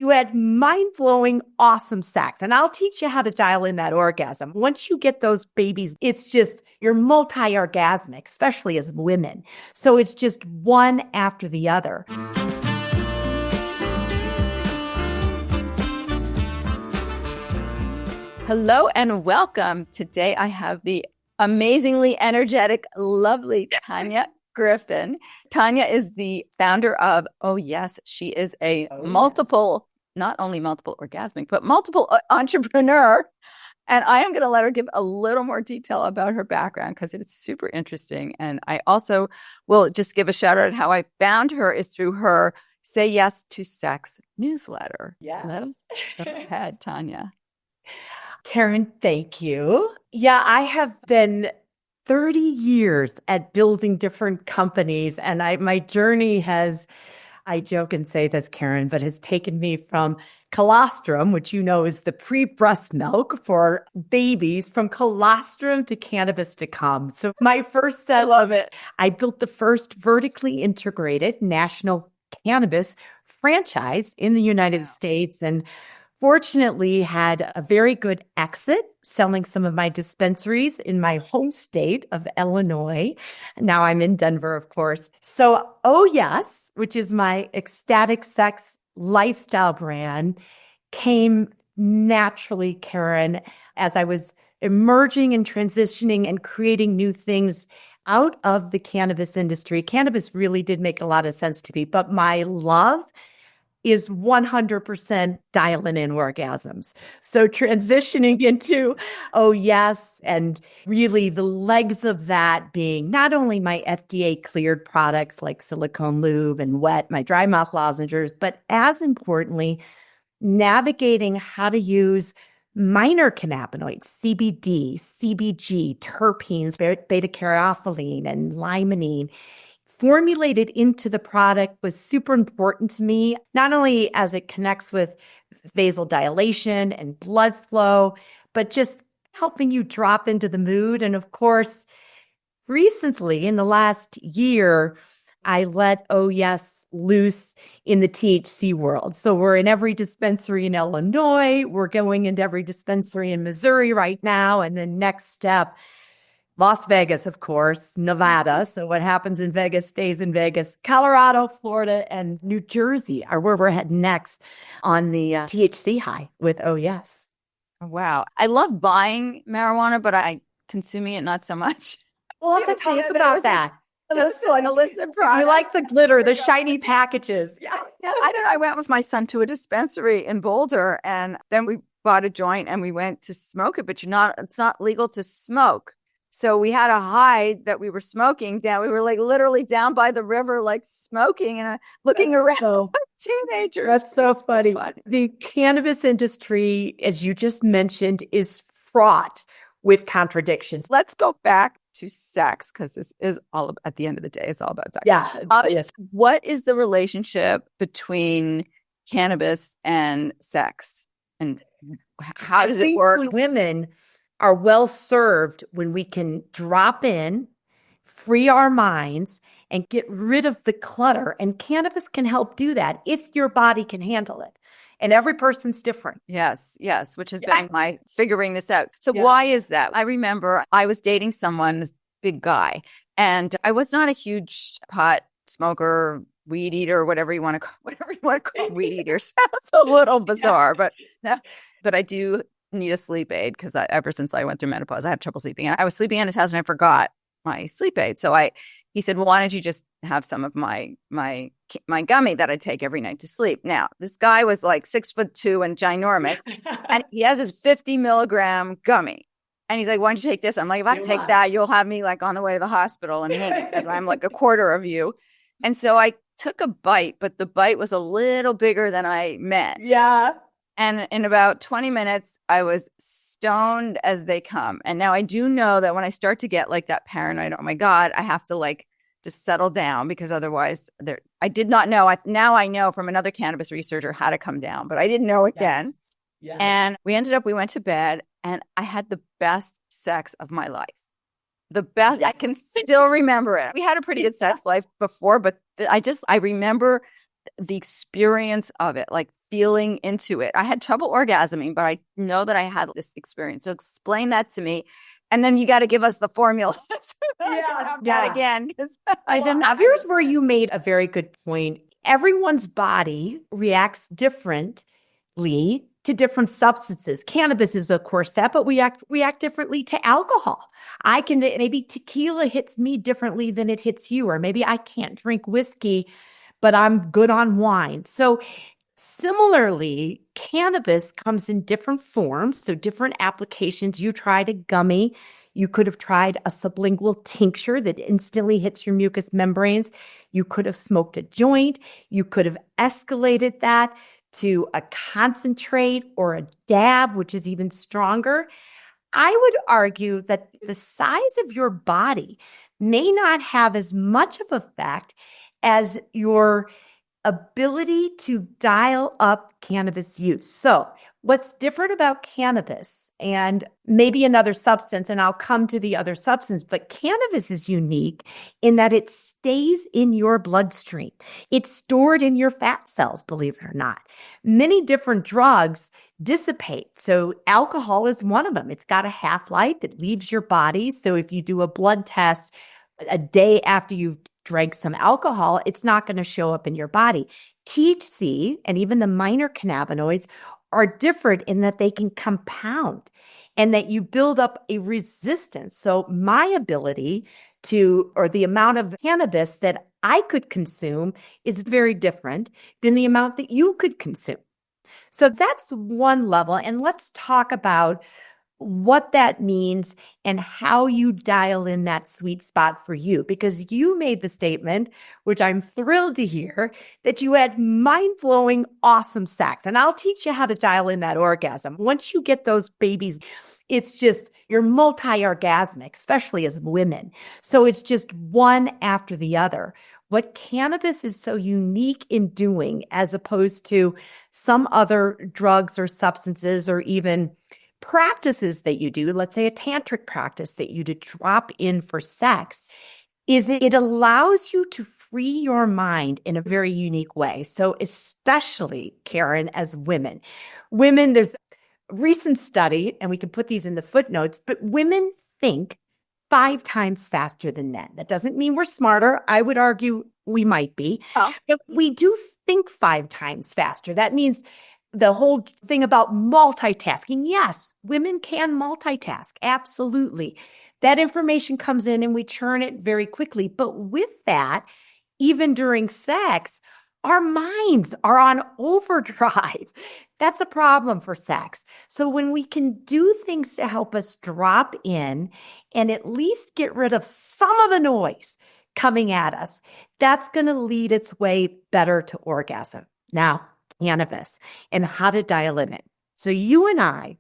you had mind-blowing, awesome sex. And I'll teach you how to dial in that orgasm. Once you get those babies, it's just, you're multi-orgasmic, especially as women. So it's just one after the other. Hello and welcome. Today I have the amazingly energetic, lovely Tanya Griffin. Tanya is the founder of Oh Yes. She is a not only multiple orgasmic, but multiple entrepreneur. And I am going to let her give a little more detail about her background because it's super interesting. And I also will just give a shout out at how I found her is through her Say Yes to Sex newsletter. Yes. Let's go ahead, Tanya. Karen, thank you. Yeah, I have been 30 years at building different companies, and my journey has, I joke and say this, Karen, but has taken me from colostrum, which you know is the pre-breast milk for babies, from colostrum to cannabis to come. So my first, I love it. I built the first vertically integrated national cannabis franchise in the United States, and fortunately had a very good exit selling some of my dispensaries in my home state of Illinois. Now I'm in Denver, of course. So Oh Yes, which is my ecstatic sex lifestyle brand, came naturally, Karen, as I was emerging and transitioning and creating new things out of the cannabis industry. Cannabis really did make a lot of sense to me, but my love is 100% dialing in orgasms. So transitioning into Oh Yes, and really the legs of that being not only my FDA cleared products like silicone lube and wet, my dry mouth lozenges, but as importantly, navigating how to use minor cannabinoids, CBD, CBG, terpenes, beta-caryophyllene, and limonene, formulated into the product was super important to me, not only as it connects with vasodilation and blood flow, but just helping you drop into the mood. And of course, recently in the last year, I let Oh Yes loose in the THC world. So we're in every dispensary in Illinois. We're going into every dispensary in Missouri right now. And the next step, Las Vegas, of course, Nevada. So what happens in Vegas stays in Vegas. Colorado, Florida, and New Jersey are where we're heading next on the THC high with Oh Yes. Wow. I love buying marijuana, but I consuming it not so much. We'll have to talk about that. That's an illicit product. We like the glitter, the shiny packages. Yeah, I don't know. I went with my son to a dispensary in Boulder, and then we bought a joint and we went to smoke it, but it's not legal to smoke. So we had to hide that we were smoking down. We were like literally down by the river, like smoking and looking around. Teenagers. That's so funny. The cannabis industry, as you just mentioned, is fraught with contradictions. Let's go back to sex, because this is all at the end of the day, it's all about sex. Yeah. Yes. What is the relationship between cannabis and sex? And how does it work? Women are well served when we can drop in, free our minds, and get rid of the clutter. And cannabis can help do that if your body can handle it. And every person's different. Yes, which has been my figuring this out. So why is that? I remember I was dating someone, this big guy, and I was not a huge pot smoker, weed eater, whatever you want to call weed eater. Sounds a little bizarre, but I do need a sleep aid because ever since I went through menopause, I have trouble sleeping. And I was sleeping in his house and I forgot my sleep aid. So he said, well, why don't you just have some of my gummy that I take every night to sleep? Now, this guy was like 6'2" and ginormous, and he has his 50 milligram gummy. And he's like, why don't you take this? I'm like, if I take that, you'll have me like on the way to the hospital and hanging because I'm like a quarter of you. And so I took a bite, but the bite was a little bigger than I meant. Yeah. And in about 20 minutes, I was stoned as they come. And now I do know that when I start to get like that paranoid, oh my God, I have to like just settle down because otherwise I did not know. Now I know from another cannabis researcher how to come down, but I didn't know it then. Yes. And we went to bed and I had the best sex of my life. The best. I can still remember it. We had a pretty good sex life before, but I remember the experience of it, like feeling into it. I had trouble orgasming, but I know that I had this experience. So explain that to me. And then you got to give us the formula. Yeah. Again. Here's where you made a very good point. Everyone's body reacts differently to different substances. Cannabis is, of course, that, but we react differently to alcohol. Maybe tequila hits me differently than it hits you, or maybe I can't drink whiskey, but I'm good on wine. So similarly, cannabis comes in different forms, so different applications. You tried a gummy. You could have tried a sublingual tincture that instantly hits your mucous membranes. You could have smoked a joint. You could have escalated that to a concentrate or a dab, which is even stronger. I would argue that the size of your body may not have as much of effect as your ability to dial up cannabis use. So what's different about cannabis and maybe another substance, and I'll come to the other substance, but cannabis is unique in that it stays in your bloodstream. It's stored in your fat cells, believe it or not. Many different drugs dissipate. So alcohol is one of them. It's got a half-life that leaves your body. So if you do a blood test a day after you've drank some alcohol, it's not going to show up in your body. THC and even the minor cannabinoids are different in that they can compound and that you build up a resistance. So my ability to, or the amount of cannabis that I could consume is very different than the amount that you could consume. So that's one level. And let's talk about what that means and how you dial in that sweet spot for you. Because you made the statement, which I'm thrilled to hear, that you had mind-blowing, awesome sex. And I'll teach you how to dial in that orgasm. Once you get those babies, it's just, you're multi-orgasmic, especially as women. So it's just one after the other. What cannabis is so unique in doing, as opposed to some other drugs or substances or even practices that you do, let's say a tantric practice that you to drop in for sex, is it allows you to free your mind in a very unique way. So especially, Karen, as women, there's a recent study, and we can put these in the footnotes, but women think 5 times faster than men. That doesn't mean we're smarter. I would argue we might be, but we do think 5 times faster. That means the whole thing about multitasking. Yes, women can multitask. Absolutely. That information comes in and we churn it very quickly. But with that, even during sex, our minds are on overdrive. That's a problem for sex. So when we can do things to help us drop in and at least get rid of some of the noise coming at us, that's going to lead its way better to orgasm. Now, cannabis and how to dial in it. So you and I,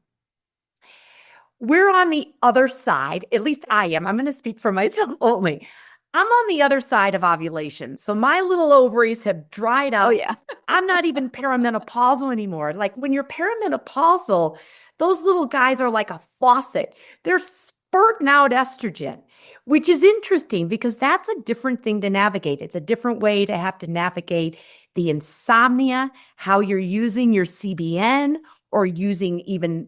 we're on the other side, at least I am. I'm going to speak for myself only. I'm on the other side of ovulation. So my little ovaries have dried up. Oh, yeah. I'm not even perimenopausal anymore. Like when you're perimenopausal, those little guys are like a faucet. They're spurting out estrogen, which is interesting because that's a different thing to navigate. It's a different way to have to navigate the insomnia, how you're using your CBN or using even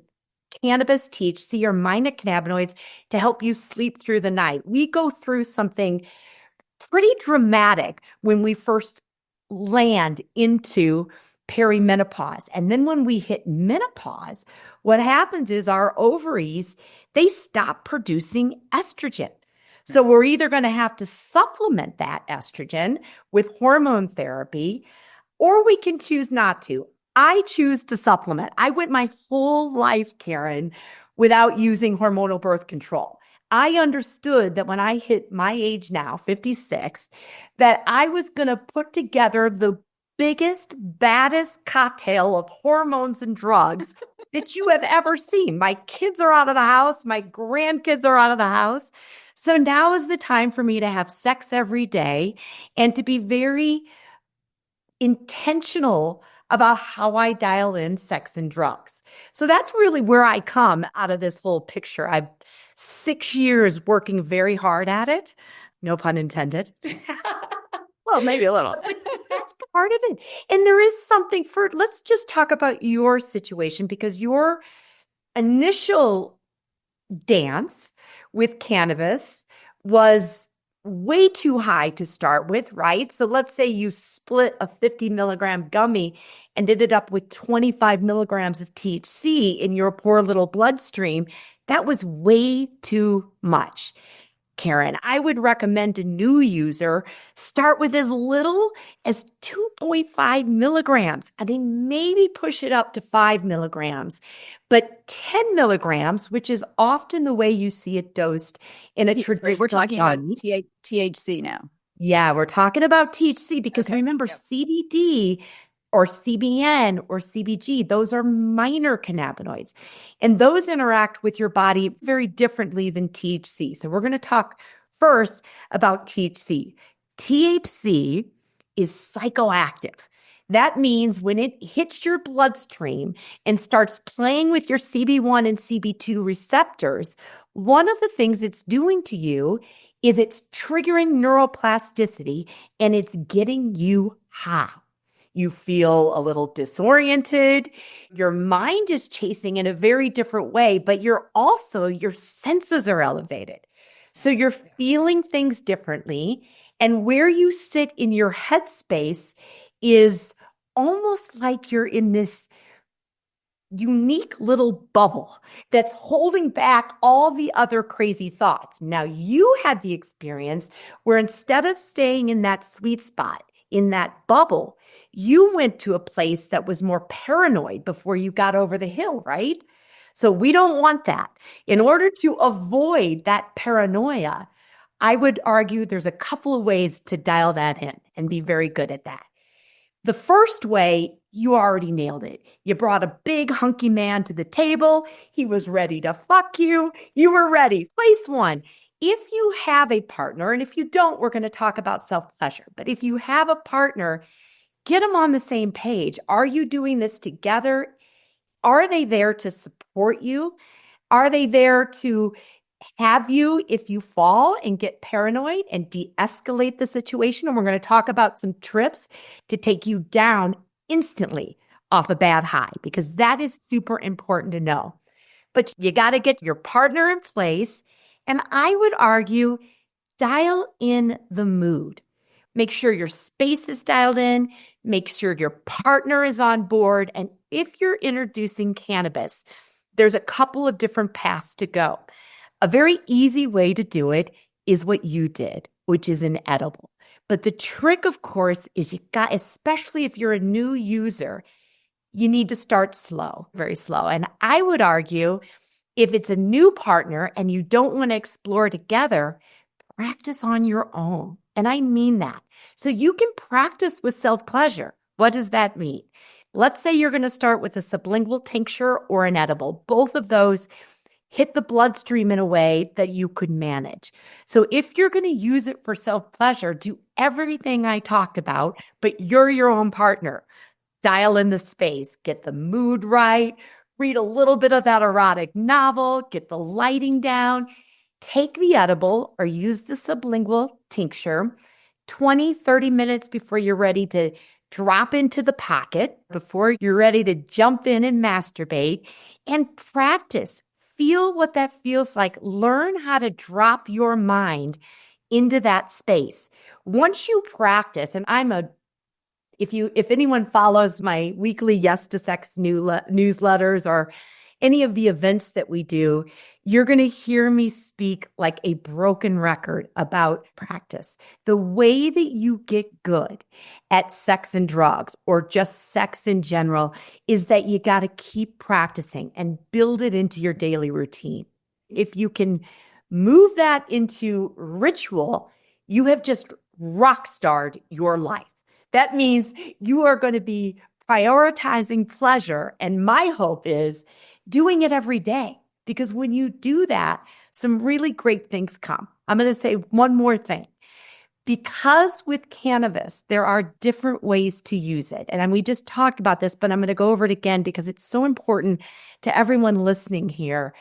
cannabis, THC, or minor cannabinoids to help you sleep through the night. We go through something pretty dramatic when we first land into perimenopause. And then when we hit menopause, what happens is our ovaries, they stop producing estrogen. So we're either going to have to supplement that estrogen with hormone therapy, or we can choose not to. I choose to supplement. I went my whole life, Karen, without using hormonal birth control. I understood that when I hit my age now, 56, that I was going to put together the biggest, baddest cocktail of hormones and drugs that you have ever seen. My kids are out of the house. My grandkids are out of the house. So now is the time for me to have sex every day and to be very intentional about how I dial in sex and drugs. So that's really where I come out of this whole picture. I've 6 years working very hard at it. No pun intended. Well, maybe a little. that's part of it. And there is something let's just talk about your situation, because your initial dance with cannabis was way too high to start with, right? So let's say you split a 50 milligram gummy and ended up with 25 milligrams of THC in your poor little bloodstream. That was way too much. Karen, I would recommend a new user start with as little as 2.5 milligrams. I mean, maybe push it up to 5 milligrams, but 10 milligrams, which is often the way you see it dosed in a traditional We're talking about gummy. THC now. Yeah, we're talking about THC because remember, CBD or CBN or CBG, those are minor cannabinoids. And those interact with your body very differently than THC. So we're going to talk first about THC. THC is psychoactive. That means when it hits your bloodstream and starts playing with your CB1 and CB2 receptors, one of the things it's doing to you is it's triggering neuroplasticity and it's getting you high. You feel a little disoriented. Your mind is chasing in a very different way, but your senses are elevated. So you're feeling things differently. And where you sit in your headspace is almost like you're in this unique little bubble that's holding back all the other crazy thoughts. Now, you had the experience where instead of staying in that sweet spot, in that bubble, you went to a place that was more paranoid before you got over the hill, right? So we don't want that. In order to avoid that paranoia, I would argue there's a couple of ways to dial that in and be very good at that. The first way, you already nailed it. You brought a big hunky man to the table. He was ready to fuck you. You were ready. Place one. If you have a partner, and if you don't, we're going to talk about self-pleasure. But if you have a partner, get them on the same page. Are you doing this together? Are they there to support you? Are they there to have you if you fall and get paranoid and de-escalate the situation? And we're going to talk about some trips to take you down instantly off a bad high, because that is super important to know. But you got to get your partner in place. And I would argue, dial in the mood. Make sure your space is dialed in. Make sure your partner is on board. And if you're introducing cannabis, there's a couple of different paths to go. A very easy way to do it is what you did, which is an edible. But the trick, of course, is especially if you're a new user, you need to start slow, very slow. And I would argue, if it's a new partner and you don't want to explore together, practice on your own. And I mean that. So you can practice with self-pleasure. What does that mean? Let's say you're going to start with a sublingual tincture or an edible. Both of those hit the bloodstream in a way that you could manage. So if you're going to use it for self-pleasure, do everything I talked about, but you're your own partner. Dial in the space, get the mood right, read a little bit of that erotic novel, get the lighting down, take the edible or use the sublingual tincture 20, 30 minutes before you're ready to drop into the pocket, before you're ready to jump in and masturbate, and practice. Feel what that feels like. Learn how to drop your mind into that space. Once you practice, and if anyone follows my weekly Yes to Sex newsletters or any of the events that we do, you're going to hear me speak like a broken record about practice. The way that you get good at sex and drugs, or just sex in general, is that you got to keep practicing and build it into your daily routine. If you can move that into ritual, you have just rock starred your life. That means you are going to be prioritizing pleasure. And my hope is doing it every day, because when you do that, some really great things come. I'm going to say one more thing. Because with cannabis, there are different ways to use it. And we just talked about this, but I'm going to go over it again because it's so important to everyone listening here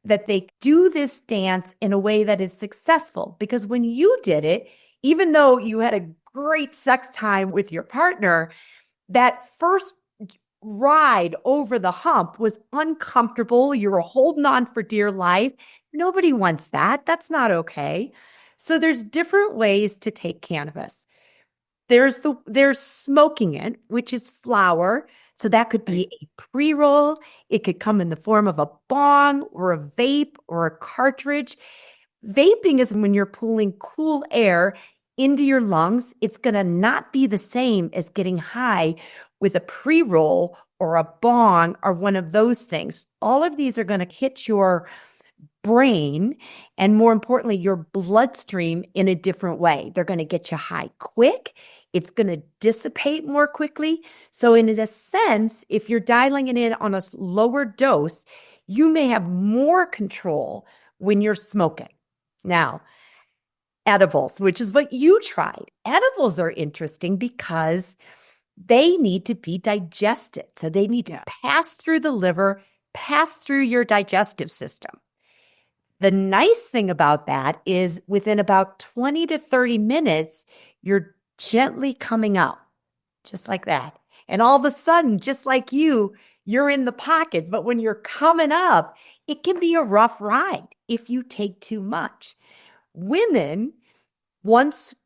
that they do this dance in a way that is successful. Because when you did it, even though you had a great sex time with your partner, that first ride over the hump was uncomfortable. You were holding on for dear life. Nobody wants that. That's not okay. So there's different ways to take cannabis. There's smoking it, which is flower. So that could be a pre-roll. It could come in the form of a bong or a vape or a cartridge. Vaping is when you're pulling cool air into your lungs. It's going to not be the same as getting high with a pre-roll or a bong or one of those things. All of these are going to hit your brain and, more importantly, your bloodstream in a different way. They're going to get you high quick. It's going to dissipate more quickly. So in a sense, if you're dialing it in on a lower dose, you may have more control when you're smoking. Now, edibles, which is what you tried. Edibles are interesting because they need to be digested. So they need to pass through the liver, pass through your digestive system. The nice thing about that is within about 20 to 30 minutes, you're gently coming up, just like that. And all of a sudden, just like you're in the pocket. But when you're coming up, it can be a rough ride if you take too much. Women,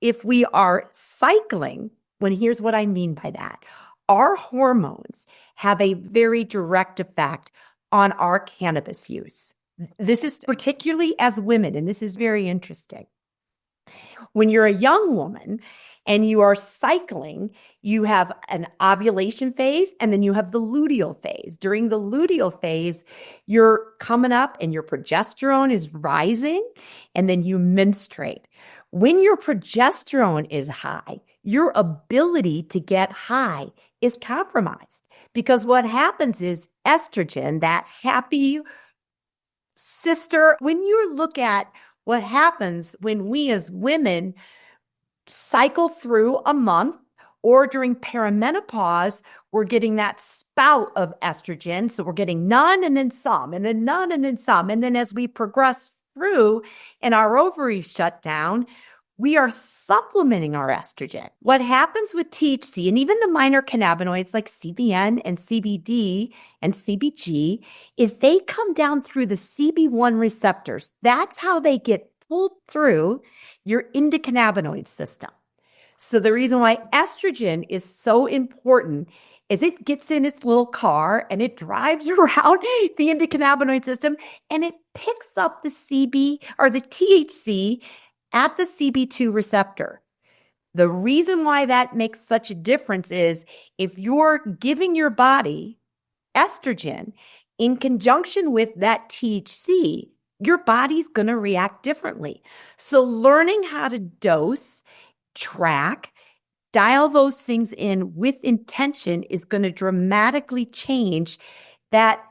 if we are cycling, here's what I mean by that. Our hormones have a very direct effect on our cannabis use. This is particularly as women, and this is very interesting. When you're a young woman and you are cycling, you have an ovulation phase and then you have the luteal phase. During the luteal phase, you're coming up and your progesterone is rising and then you menstruate. When your progesterone is high, your ability to get high is compromised because what happens is estrogen, that happy sister, when you look at what happens when we as women cycle through a month or during perimenopause, we're getting that spout of estrogen. So we're getting none and then some, and then none and then some. And then as we progress through and our ovaries shut down, we are supplementing our estrogen. What happens with THC and even the minor cannabinoids like CBN and CBD and CBG is they come down through the CB1 receptors. That's how they get pulled through your endocannabinoid system. So the reason why estrogen is so important is it gets in its little car and it drives around the endocannabinoid system and it picks up the CB or the THC at the CB2 receptor. The reason why that makes such a difference is if you're giving your body estrogen in conjunction with that THC, your body's going to react differently. So learning how to dose, track, dial those things in with intention is going to dramatically change that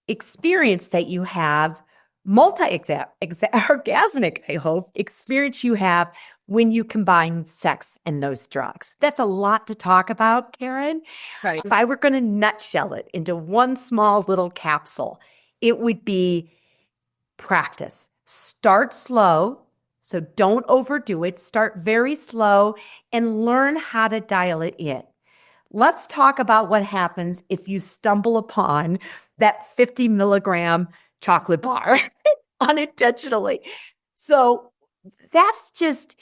experience that you have, orgasmic, I hope, experience you have when you combine sex and those drugs. That's a lot to talk about, Karen. Right. If I were going to nutshell it into one small little capsule, it would be practice. Start slow. So don't overdo it. Start very slow and learn how to dial it in. Let's talk about what happens if you stumble upon that 50 milligram chocolate bar unintentionally. So that's just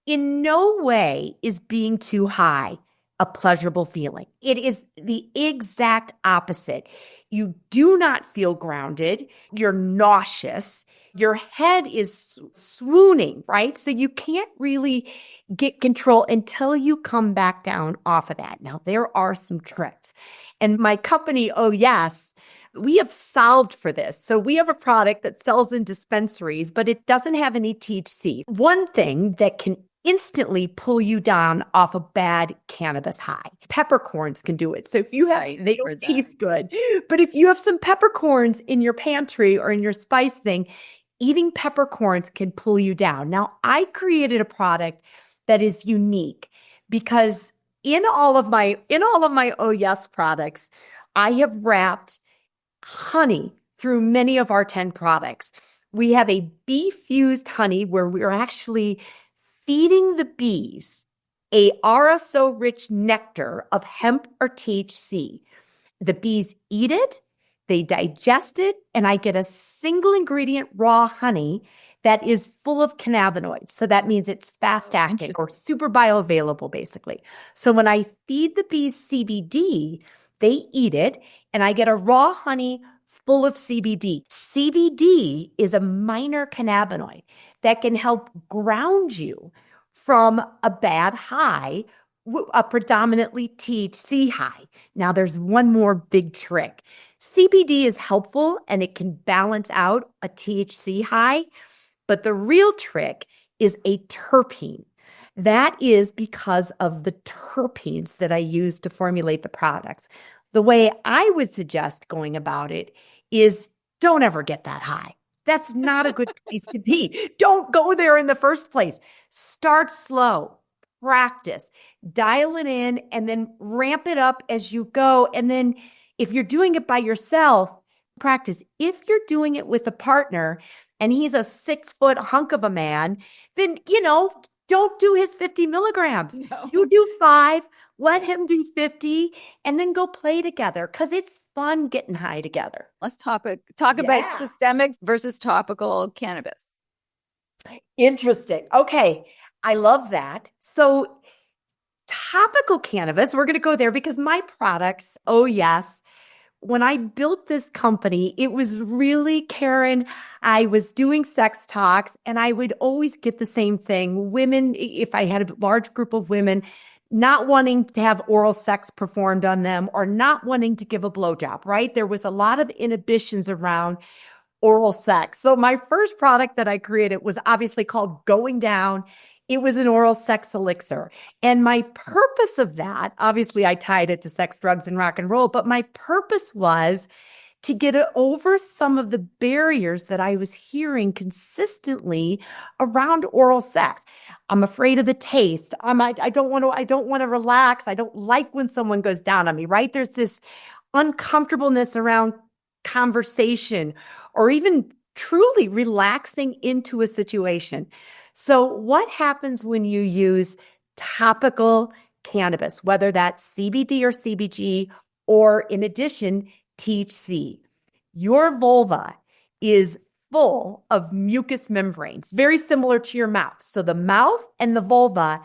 in no way is being too high a pleasurable feeling. It is the exact opposite. You do not feel grounded. You're nauseous. Your head is swooning, right? So you can't really get control until you come back down off of that. Now, there are some tricks. And my company, Oh Yes, we have solved for this. So we have a product that sells in dispensaries, but it doesn't have any THC. One thing that can instantly pull you down off a bad cannabis high. Peppercorns can do it. So if you have, they don't taste good, but if you have some peppercorns in your pantry or in your spice thing, eating peppercorns can pull you down. Now, I created a product that is unique because in all of my Oh Yes products, I have wrapped honey through many of our 10 products. We have a bee-fused honey where we're actually feeding the bees a RSO-rich nectar of hemp or THC. The bees eat it, they digest it, and I get a single ingredient raw honey that is full of cannabinoids. So that means it's fast acting or super bioavailable, basically. So when I feed the bees CBD, they eat it, and I get a raw honey full of CBD. CBD is a minor cannabinoid that can help ground you from a bad high, a predominantly THC high. Now, there's one more big trick. CBD is helpful and it can balance out a THC high, but the real trick is a terpene. That is because of the terpenes that I use to formulate the products. The way I would suggest going about it is don't ever get that high. That's not a good place to be. Don't go there in the first place. Start slow, practice, dial it in, and then ramp it up as you go. And then if you're doing it by yourself, practice. If you're doing it with a partner and he's a 6-foot hunk of a man, then, don't do his 50 milligrams. No. You do 5, let him do 50, and then go play together because it's fun getting high together. Let's talk about systemic versus topical cannabis. Interesting. Okay. I love that. So topical cannabis, we're going to go there because my products, oh yes, when I built this company, it was really, Karen, I was doing sex talks and I would always get the same thing. Women, if I had a large group of women, not wanting to have oral sex performed on them or not wanting to give a blowjob, right? There was a lot of inhibitions around oral sex. So my first product that I created was obviously called Going Down. It was an oral sex elixir. And my purpose of that, obviously I tied it to sex, drugs, and rock and roll, but my purpose was to get over some of the barriers that I was hearing consistently around oral sex. I'm afraid of the taste. I don't want to relax. I don't like when someone goes down on me, right? There's this uncomfortableness around conversation or even truly relaxing into a situation. So what happens when you use topical cannabis, whether that's CBD or CBG, or in addition, THC? Your vulva is full of mucous membranes, very similar to your mouth. So the mouth and the vulva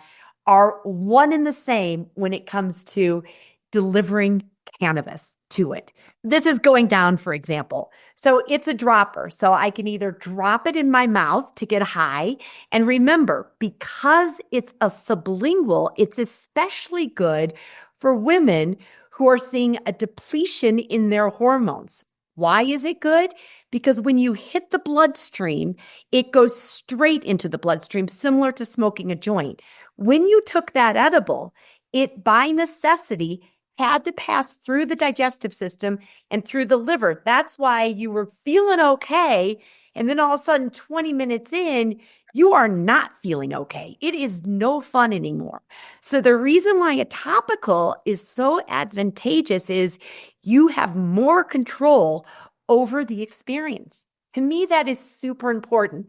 are one and the same when it comes to delivering cannabis to it. This is Going Down, for example. So it's a dropper. So I can either drop it in my mouth to get high. And remember, because it's a sublingual, it's especially good for women who are seeing a depletion in their hormones. Why is it good? Because when you hit the bloodstream, it goes straight into the bloodstream, similar to smoking a joint. When you took that edible, it by necessity had to pass through the digestive system and through the liver. That's why you were feeling okay. And then all of a sudden, 20 minutes in, you are not feeling okay. It is no fun anymore. So the reason why a topical is so advantageous is you have more control over the experience. To me, that is super important.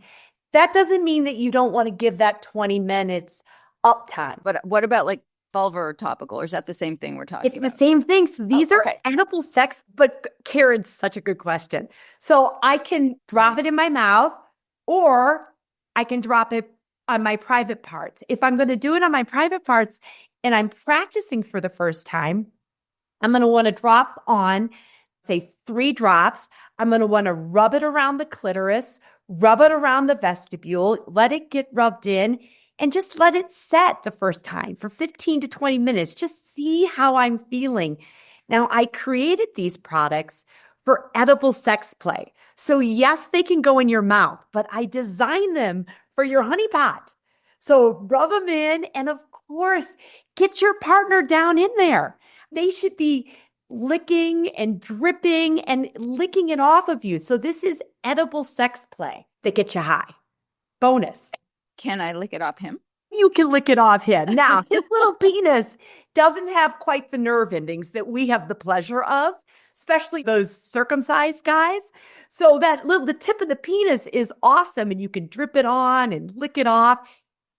That doesn't mean that you don't want to give that 20 minutes uptime. But what about like vulva or topical, or is that the same thing we're talking about? It's the same thing. So these are edible sex, but Karen's such a good question. So I can drop it in my mouth or I can drop it on my private parts. If I'm going to do it on my private parts and I'm practicing for the first time, I'm going to want to drop on, say, 3 drops. I'm going to want to rub it around the clitoris, rub it around the vestibule, let it get rubbed in, and just let it set the first time for 15 to 20 minutes. Just see how I'm feeling. Now, I created these products for edible sex play. So yes, they can go in your mouth, but I designed them for your honey pot. So rub them in, and of course, get your partner down in there. They should be licking and dripping and licking it off of you. So this is edible sex play that gets you high. Bonus. Can I lick it off him? You can lick it off him. Now, his little penis doesn't have quite the nerve endings that we have the pleasure of, especially those circumcised guys. So the tip of the penis is awesome, and you can drip it on and lick it off.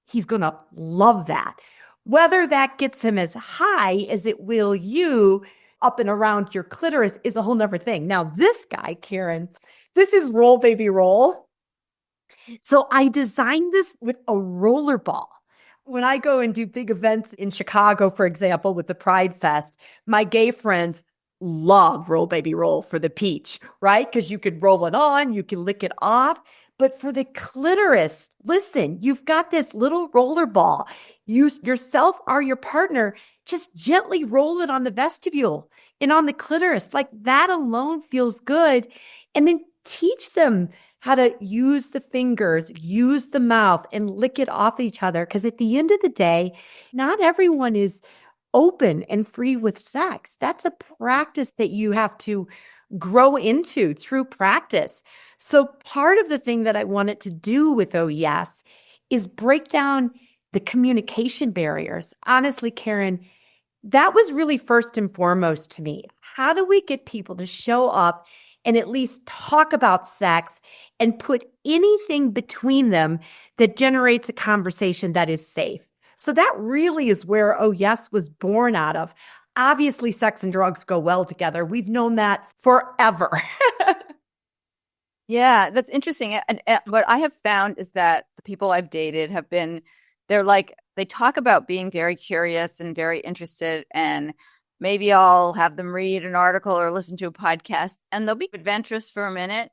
he's going to love that. Whether that gets him as high as it will you up and around your clitoris is a whole nother thing. Now, this guy, Karen, this is Roll Baby Roll. So I designed this with a roller ball. When I go and do big events in Chicago, for example, with the Pride Fest, my gay friends love Roll Baby Roll for the peach, right? Because you could roll it on, you can lick it off. But for the clitoris, listen, you've got this little roller ball. You yourself or your partner, just gently roll it on the vestibule and on the clitoris. Like that alone feels good. And then teach them how to use the fingers, use the mouth, and lick it off each other. Because at the end of the day, not everyone is open and free with sex. That's a practice that you have to grow into through practice. So part of the thing that I wanted to do with Oh Yes is break down the communication barriers. Honestly, Karen, that was really first and foremost to me. How do we get people to show up and at least talk about sex and put anything between them that generates a conversation that is safe? So that really is where Oh Yes was born out of. Obviously, sex and drugs go well together. We've known that forever. Yeah, that's interesting. And what I have found is that the people I've dated have been, they talk about being very curious and very interested. And maybe I'll have them read an article or listen to a podcast, and they'll be adventurous for a minute,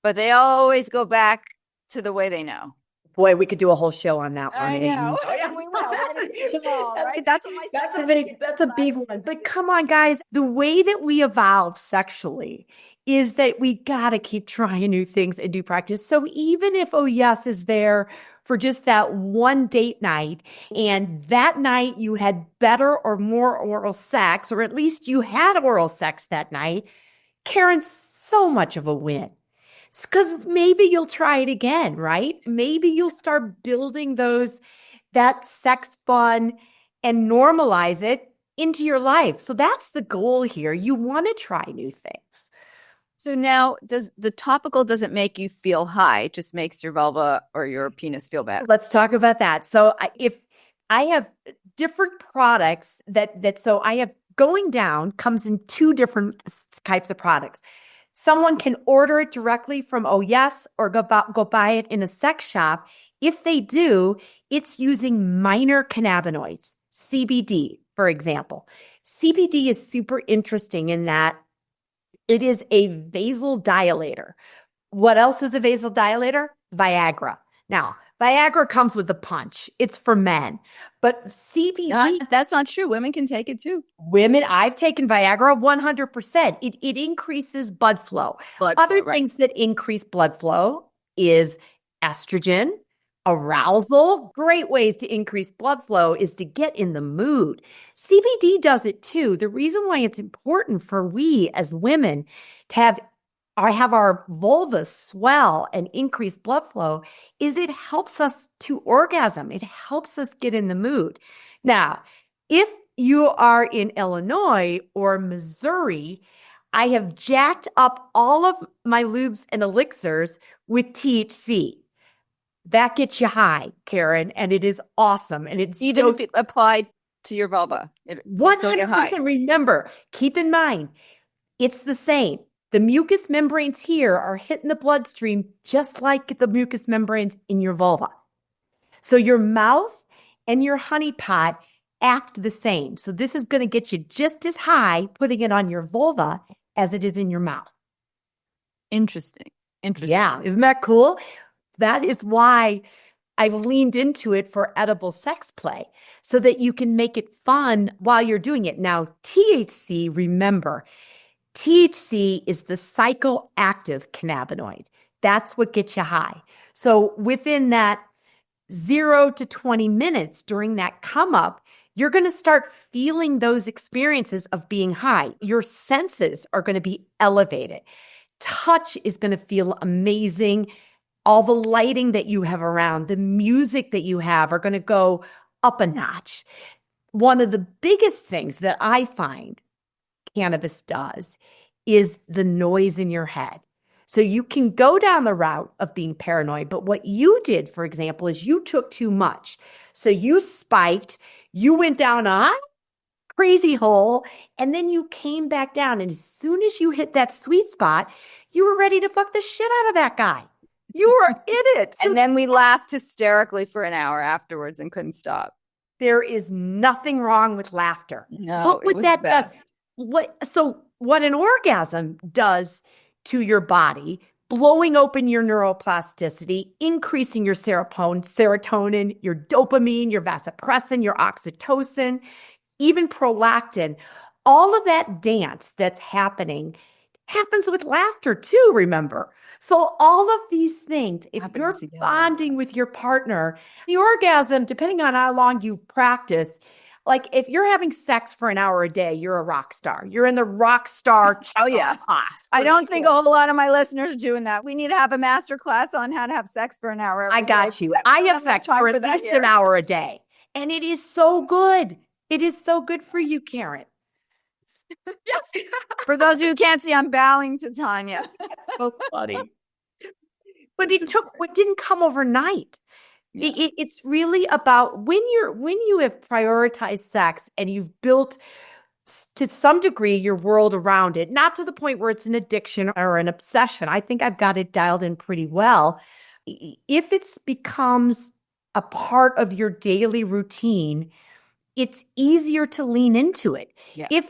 but they always go back to the way they know. Boy, we could do a whole show on that one. I know. Yeah, we will. Right? That's a big one. But come on, guys. The way that we evolve sexually is that we got to keep trying new things and do practice. So even if Oh Yes is there for just that one date night, and that night you had better or more oral sex, or at least you had oral sex that night, Karen, so much of a win. Because maybe you'll try it again, right? Maybe you'll start building that sex fun and normalize it into your life. So that's the goal here. You want to try new things. So now, does the topical doesn't make you feel high, it just makes your vulva or your penis feel better? Let's talk about that. So if I have different products so I have going down comes in two different types of products. Someone can order it directly from Oh Yes or go buy it in a sex shop. If they do, it's using minor cannabinoids, CBD, for example. CBD is super interesting in that it is a vasodilator. What else is a vasodilator? Viagra. Now, Viagra comes with a punch. It's for men. But CBD... That's not true. Women can take it too. Women, I've taken Viagra 100%. It increases blood flow. Other things that increase blood flow is estrogen, arousal. Great ways to increase blood flow is to get in the mood. CBD does it too. The reason why it's important for we as women to have our vulva swell and increase blood flow is it helps us to orgasm. It helps us get in the mood. Now, if you are in Illinois or Missouri, I have jacked up all of my lubes and elixirs with THC. That gets you high, Karen, and it is awesome. And it's even if it applied to your vulva, 100%. Remember, keep in mind, it's the same. The mucous membranes here are hitting the bloodstream just like the mucous membranes in your vulva. So your mouth and your honey pot act the same. So this is going to get you just as high putting it on your vulva as it is in your mouth. Interesting. Yeah, isn't that cool? That is why I've leaned into it for edible sex play so that you can make it fun while you're doing it. Now, THC, remember, THC is the psychoactive cannabinoid. That's what gets you high. So within that 0 to 20 minutes during that come up, you're going to start feeling those experiences of being high. Your senses are going to be elevated. Touch is going to feel amazing. All the lighting that you have around, the music that you have are going to go up a notch. One of the biggest things that I find cannabis does is the noise in your head. So you can go down the route of being paranoid. But what you did, for example, is you took too much. So you spiked, you went down a crazy hole, and then you came back down. And as soon as you hit that sweet spot, you were ready to fuck the shit out of that guy. You were in it. And then we laughed hysterically for an hour afterwards and couldn't stop. There is nothing wrong with laughter. No, but what that does, what an orgasm does to your body, blowing open your neuroplasticity, increasing your serotonin, your dopamine, your vasopressin, your oxytocin, even prolactin, all of that dance that's happening happens with laughter too, remember? So all of these things, if you're bonding with your partner, the orgasm, depending on how long you practice, like if you're having sex for an hour a day, you're a rock star. You're in the rock star. Oh yeah. I don't think a whole lot of my listeners are doing that. We need to have a master class on how to have sex for an hour. I got you. I have sex for at least an hour a day. And it is so good. It is so good for you, Karen. Yes. For those who can't see, I'm bowing to Tanya. So funny. But it didn't come overnight. Yeah. It's really about when you have prioritized sex and you've built to some degree your world around it, not to the point where it's an addiction or an obsession. I think I've got it dialed in pretty well. If it becomes a part of your daily routine, it's easier to lean into it. Yeah. If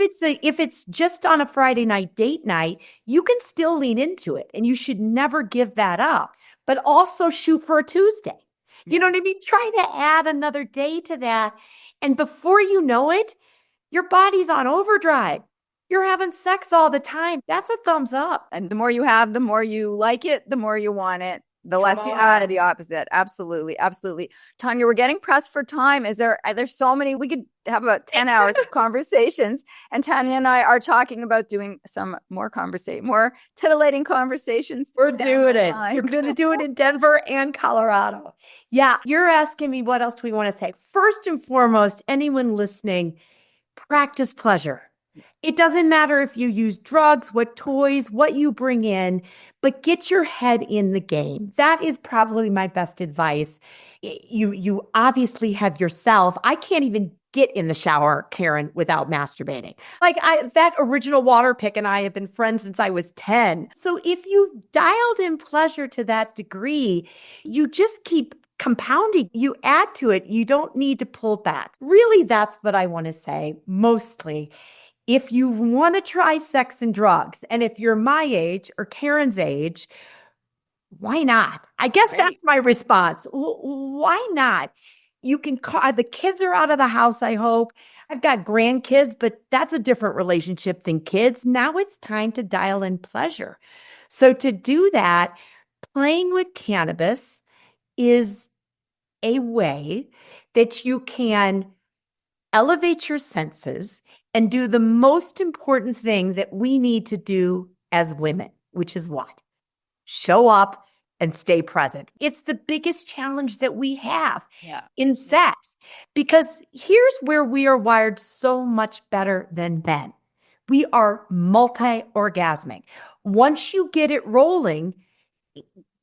it's just on a Friday night date night, you can still lean into it and you should never give that up, but also shoot for a Tuesday. Yeah. You know what I mean? Try to add another day to that. And before you know it, your body's on overdrive. You're having sex all the time. That's a thumbs up. And the more you have, the more you like it, the more you want it. The less you add, the opposite. Absolutely. Absolutely. Tanya, we're getting pressed for time. There's so many, we could have about 10 hours of conversations. And Tanya and I are talking about doing some more titillating conversations. We're doing it. You're going to do it in Denver and Colorado. Yeah. You're asking me what else do we want to say? First and foremost, anyone listening, practice pleasure. It doesn't matter if you use drugs, what toys, what you bring in, but get your head in the game. That is probably my best advice. You obviously have yourself. I can't even get in the shower, Karen, without masturbating. Like that original water pick and I have been friends since I was 10. So if you've dialed in pleasure to that degree, you just keep compounding. You add to it. You don't need to pull back. Really, that's what I want to say mostly. If you want to try sex and drugs, and if you're my age or Karen's age, why not? I guess that's my response. Why not? You can call, the kids are out of the house, I hope. I've got grandkids, but that's a different relationship than kids. Now it's time to dial in pleasure. So to do that, playing with cannabis is a way that you can elevate your senses and do the most important thing that we need to do as women, which is what? Show up and stay present. It's the biggest challenge that we have in sex, because here's where we are wired so much better than men. We are multi-orgasmic. Once you get it rolling,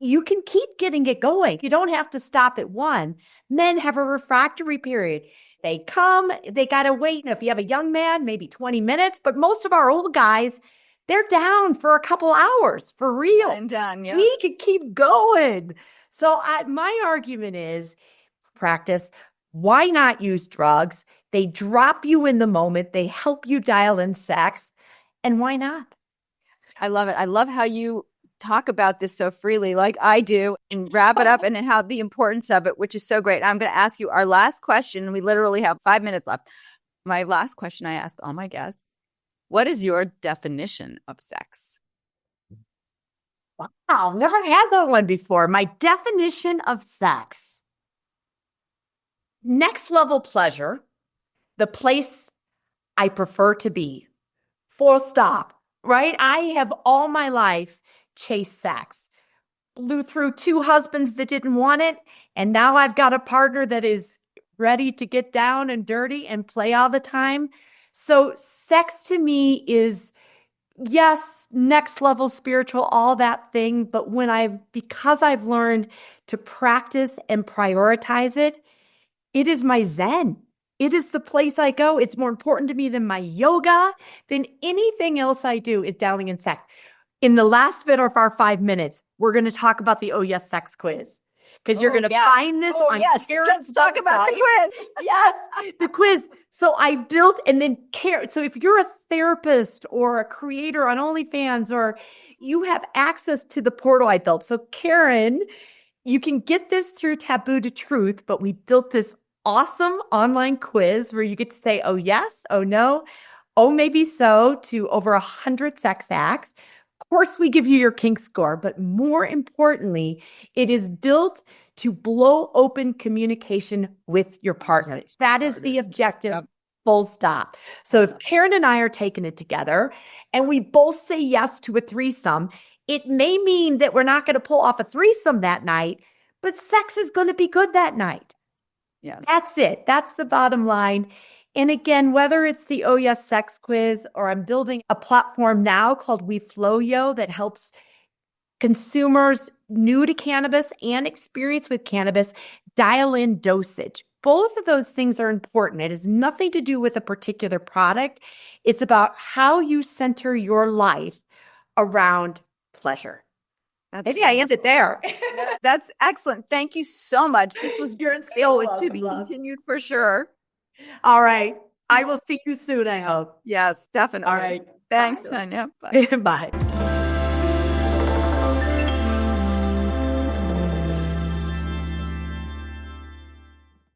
you can keep getting it going. You don't have to stop at one. Men have a refractory period. They come, they got to wait. And if you have a young man, maybe 20 minutes, but most of our old guys, they're down for a couple hours for real. And done, yeah. We could keep going. So my argument is practice. Why not use drugs? They drop you in the moment. They help you dial in sex. And why not? I love it. I love how you talk about this so freely like I do and wrap it up and how the importance of it, which is so great. I'm going to ask you our last question. We literally have 5 minutes left. My last question I ask all my guests, what is your definition of sex? Wow, never had that one before. My definition of sex. Next level pleasure, the place I prefer to be. Full stop, right? I have all my life chased sex. Blew through 2 husbands that didn't want it. And now I've got a partner that is ready to get down and dirty and play all the time. So sex to me is yes, next level spiritual, all that thing. But because I've learned to practice and prioritize it, it is my Zen. It is the place I go. It's more important to me than my yoga, than anything else I do is dabbling in sex. In the last bit of our 5 minutes, we're going to talk about the Oh Yes Sex quiz. Because you're going to find this on Karen's Let's talk about the quiz. Yes, the quiz. So I built, and then Karen. So if you're a therapist or a creator on OnlyFans, or you have access to the portal I built. So Karen, you can get this through TabooToTruth, but we built this awesome online quiz where you get to say, oh yes, oh no, oh maybe so, to over 100 sex acts. Of course, we give you your kink score, but more importantly, it is built to blow open communication with your partner. That is the objective, full stop. So if Karen and I are taking it together and we both say yes to a threesome, it may mean that we're not going to pull off a threesome that night, but sex is going to be good that night. Yes. That's it. That's the bottom line. And again, whether it's the Oh Yes Sex quiz, or I'm building a platform now called WeFlowYo that helps consumers new to cannabis and experience with cannabis dial in dosage. Both of those things are important. It has nothing to do with a particular product. It's about how you center your life around pleasure. Maybe I ended there. That's excellent. Thank you so much. This was to be continued for sure. All right. I will see you soon, I hope. Yes, definitely. All right. Thanks, Tanya. Bye. Bye.